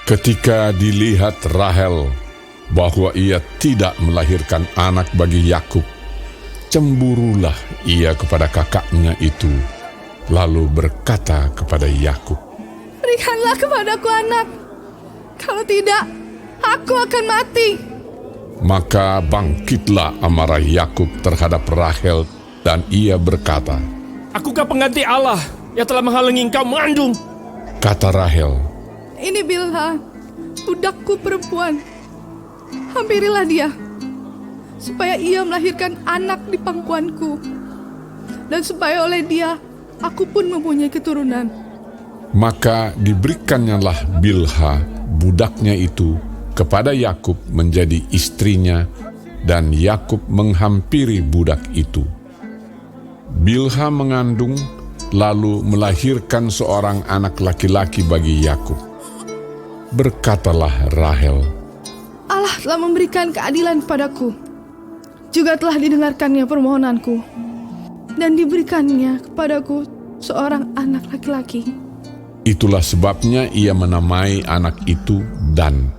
Ketika dilihat Rahel bahwa ia tidak melahirkan anak bagi Yakub, cemburulah ia kepada kakaknya itu, lalu berkata kepada Yakub, "Berikanlah kepadaku anak, kalau tidak, aku akan mati." Maka bangkitlah amarah Yakub terhadap Rahel, dan ia berkata, "Akukah pengganti Allah yang telah menghalangi engkau mengandung?" Kata Rahel, "Ini Bilha, budakku perempuan. Hampirilah dia, supaya ia melahirkan anak di pangkuanku, dan supaya oleh dia aku pun mempunyai keturunan." Maka diberikannya Bilha, budaknya itu, kepada Yakub menjadi istrinya, dan Yakub menghampiri budak itu. Bilha mengandung, lalu melahirkan seorang anak laki-laki bagi Yakub. Berkatalah Rahel, "Allah telah memberikan keadilan padaku, juga telah didengarkannya permohonanku, dan diberikannya kepadaku seorang anak laki-laki." Itulah sebabnya ia menamai anak itu Dan.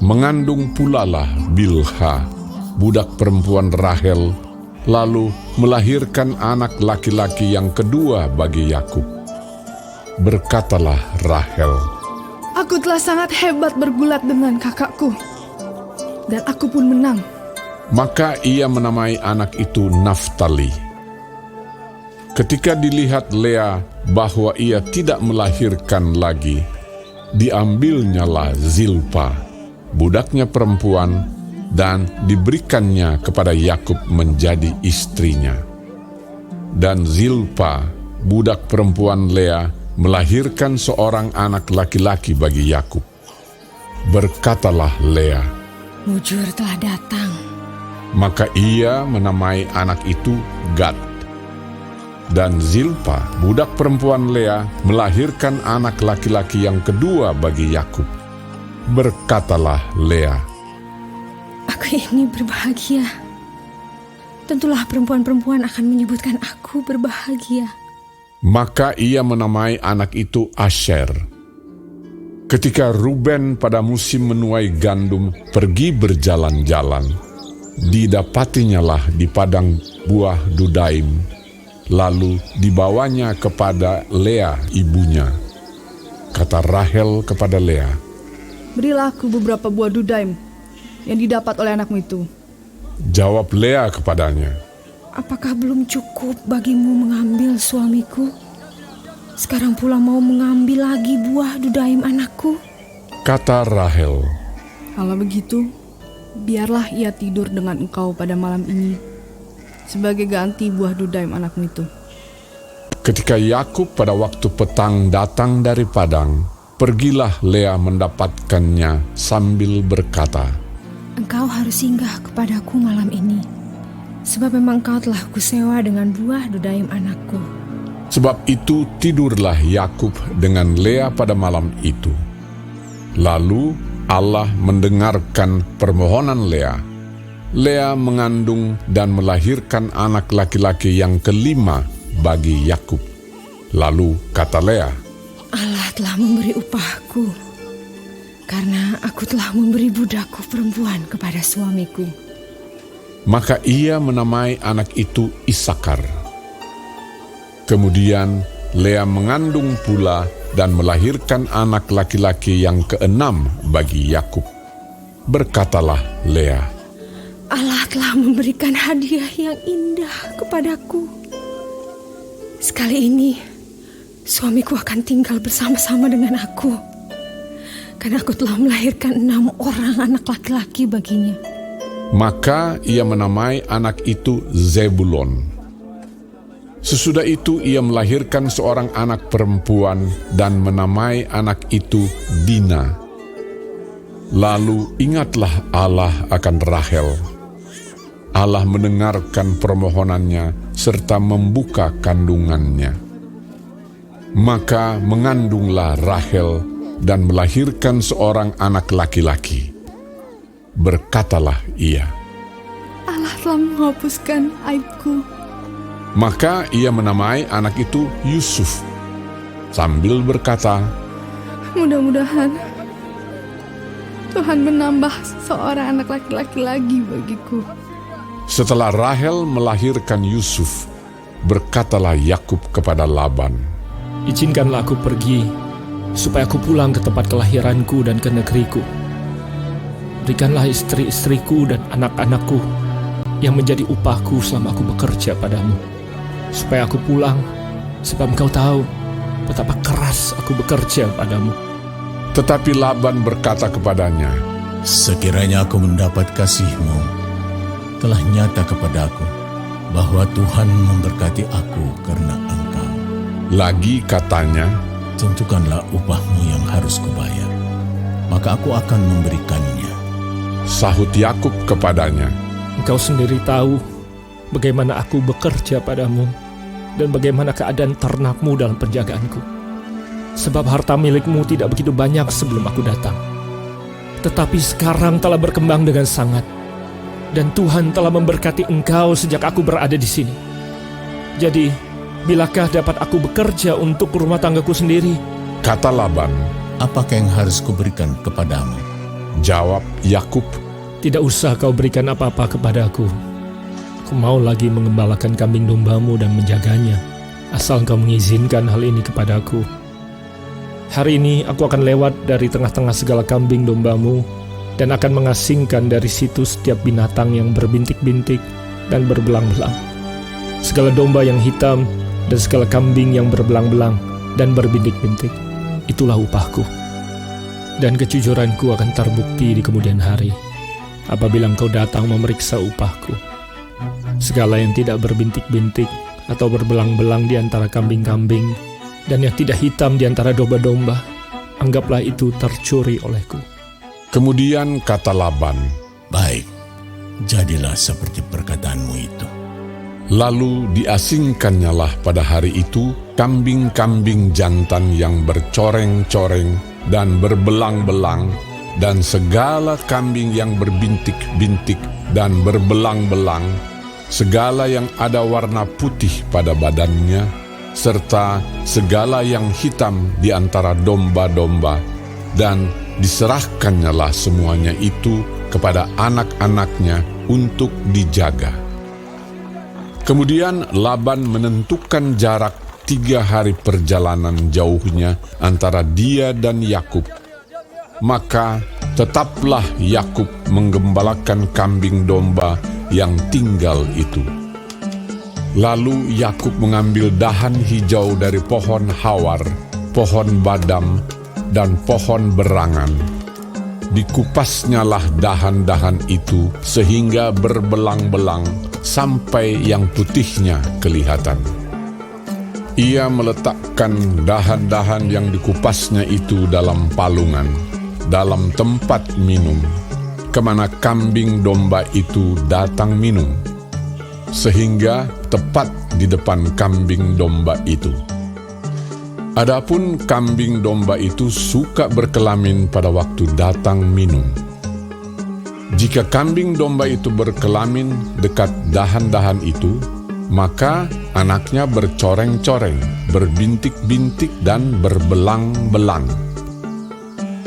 Mengandung pulalah Bilha, budak perempuan Rahel, lalu melahirkan anak laki-laki yang kedua bagi Yakub. Berkatalah Rahel, "Aku telah sangat hebat bergulat dengan kakakku, dan aku pun menang." Maka ia menamai anak itu Naftali. Ketika dilihat Lea bahwa ia tidak melahirkan lagi, diambilnyalah Zilpa, budaknya perempuan, dan diberikannya kepada Yakub menjadi istrinya. Dan Zilpa, budak perempuan Lea, melahirkan seorang anak laki-laki bagi Yakub. Berkatalah Lea, "Mujur telah datang." Maka ia menamai anak itu Gad. Dan Zilpa, budak perempuan Lea, melahirkan anak laki-laki yang kedua bagi Yakub. Berkatalah Lea, Aku ini berbahagia. Tentulah perempuan-perempuan akan menyebutkan aku berbahagia. Maka ia menamai anak itu Asher. Ketika Ruben pada musim menuai gandum pergi berjalan-jalan, didapatinyalah di padang buah Dudaim, lalu dibawanya kepada Lea ibunya. Kata Rahel kepada Lea, "Berilah aku beberapa buah dudaim yang didapat oleh anakmu itu." Jawab Lea kepadanya, Apakah belum cukup bagimu mengambil suamiku? Sekarang pula mau mengambil lagi buah dudaim anakku? Kata Rahel, "Kalau begitu, biarlah ia tidur dengan engkau pada malam ini, sebagai ganti buah dudaim anakmu itu." ketika Yakub pada waktu petang datang dari padang, pergilah Lea mendapatkannya sambil berkata, Engkau harus singgah kepadaku malam ini, sebab memang engkau telah kusewa dengan buah dudaim anakku. Sebab itu tidurlah Yakub dengan Lea pada malam itu. Lalu Allah mendengarkan permohonan Lea. Lea mengandung dan melahirkan anak laki-laki yang kelima bagi Yakub. Lalu kata Lea, Allah telah memberi upahku, karena aku telah memberi budakku perempuan kepada suamiku. maka ia menamai anak itu Isakar. Kemudian Lea mengandung pula dan melahirkan anak laki-laki yang keenam bagi Yakub. Berkatalah Lea, Allah telah memberikan hadiah yang indah kepadaku. Sekali ini, suamiku akan tinggal bersama-sama dengan aku, karena aku telah melahirkan 6 orang anak laki-laki baginya. maka ia menamai anak itu Zebulon. Sesudah itu ia melahirkan seorang anak perempuan dan menamai anak itu Dina. Lalu ingatlah Allah akan Rahel. Allah mendengarkan permohonannya serta membuka kandungannya. Maka mengandunglah Rahel dan melahirkan seorang anak laki-laki. Berkatalah ia, Allah telah menghapuskan aibku. Maka ia menamai anak itu Yusuf, sambil berkata, Mudah-mudahan Tuhan menambah seorang anak laki-laki lagi bagiku. Setelah Rahel melahirkan Yusuf, berkatalah Yakub kepada Laban, Izinkanlah aku pergi, supaya aku pulang ke tempat kelahiranku dan ke negeriku. Berikanlah istri-istriku dan anak-anakku yang menjadi upahku selama aku bekerja padamu, supaya aku pulang, sebab engkau tahu betapa keras aku bekerja padamu. Tetapi Laban berkata kepadanya, Sekiranya aku mendapat kasih-Mu, telah nyata kepadaku bahwa Tuhan memberkati aku karena Engkau. lagi katanya, Tentukanlah upah-Mu yang harus kubayar, maka aku akan memberikannya. sahut Yakub kepadanya, Engkau sendiri tahu bagaimana aku bekerja padamu dan bagaimana keadaan ternakmu dalam penjagaanku. Sebab harta milikmu tidak begitu banyak sebelum aku datang. Tetapi sekarang telah berkembang dengan sangat, dan Tuhan telah memberkati engkau sejak aku berada di sini. Jadi, bilakah dapat aku bekerja untuk rumah tanggaku sendiri? kata Laban. Apakah yang harus kuberikan kepadamu? Jawab Yakub, Tidak usah kau berikan apa-apa kepadaku. Aku mau lagi mengembalakan kambing dombamu dan menjaganya, asal engkau mengizinkan hal ini kepadaku. Hari ini aku akan lewat dari tengah-tengah segala kambing dombamu dan akan mengasingkan dari situ setiap binatang yang berbintik-bintik dan berbelang-belang. Segala domba yang hitam dan segala kambing yang berbelang-belang dan berbintik-bintik, itulah upahku. Dan kejujuranku akan terbukti di kemudian hari, apabila engkau datang memeriksa upahku. Segala yang tidak berbintik-bintik atau berbelang-belang di antara kambing-kambing, dan yang tidak hitam di antara domba-domba, anggaplah itu tercuri olehku. Kemudian kata Laban, Baik, jadilah seperti perkataanmu itu. lalu diasingkannyalah pada hari itu kambing-kambing jantan yang bercoreng-coreng dan berbelang-belang, dan segala kambing yang berbintik-bintik dan berbelang-belang, segala yang ada warna putih pada badannya, serta segala yang hitam di antara domba-domba, dan diserahkannyalah semuanya itu kepada anak-anaknya untuk dijaga. Kemudian Laban menentukan jarak 3 hari perjalanan jauhnya antara dia dan Yakub. Maka tetaplah Yakub menggembalakan kambing domba yang tinggal itu. Lalu Yakub mengambil dahan hijau dari pohon hawar, pohon badam, dan pohon berangan. Dikupasnyalah dahan-dahan itu sehingga berbelang-belang sampai yang putihnya kelihatan. Ia meletakkan dahan-dahan yang dikupasnya itu dalam palungan, dalam tempat minum, kemana kambing domba itu datang minum, sehingga tepat di depan kambing domba itu. Adapun kambing domba itu suka berkelamin pada waktu datang minum. Jika kambing domba itu berkelamin dekat dahan-dahan itu, maka anaknya bercoreng-coreng, berbintik-bintik dan berbelang-belang.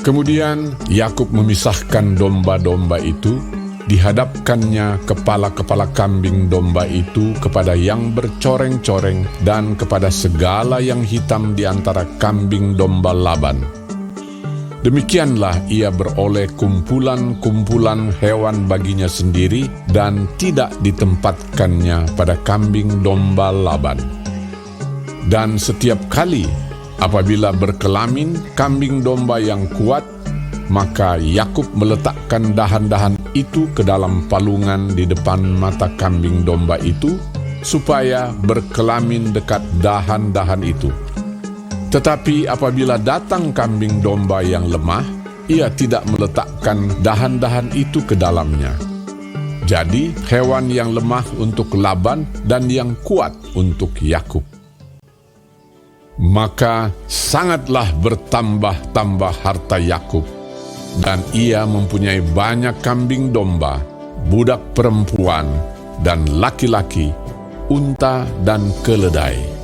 Kemudian Yakub memisahkan domba-domba itu, dihadapkannya kepala-kepala kambing domba itu kepada yang bercoreng-coreng dan kepada segala yang hitam di antara kambing domba Laban. Demikianlah ia beroleh kumpulan-kumpulan hewan baginya sendiri dan tidak ditempatkannya pada kambing domba Laban. Dan setiap kali apabila berkelamin kambing domba yang kuat, maka Yakub meletakkan dahan-dahan itu ke dalam palungan di depan mata kambing domba itu, supaya berkelamin dekat dahan-dahan itu. Tetapi apabila datang kambing domba yang lemah, ia tidak meletakkan dahan-dahan itu ke dalamnya. Jadi hewan yang lemah untuk Laban dan yang kuat untuk Yakub. Maka sangatlah bertambah-tambah harta Yakub, dan ia mempunyai banyak kambing domba, budak perempuan, dan laki-laki, unta dan keledai.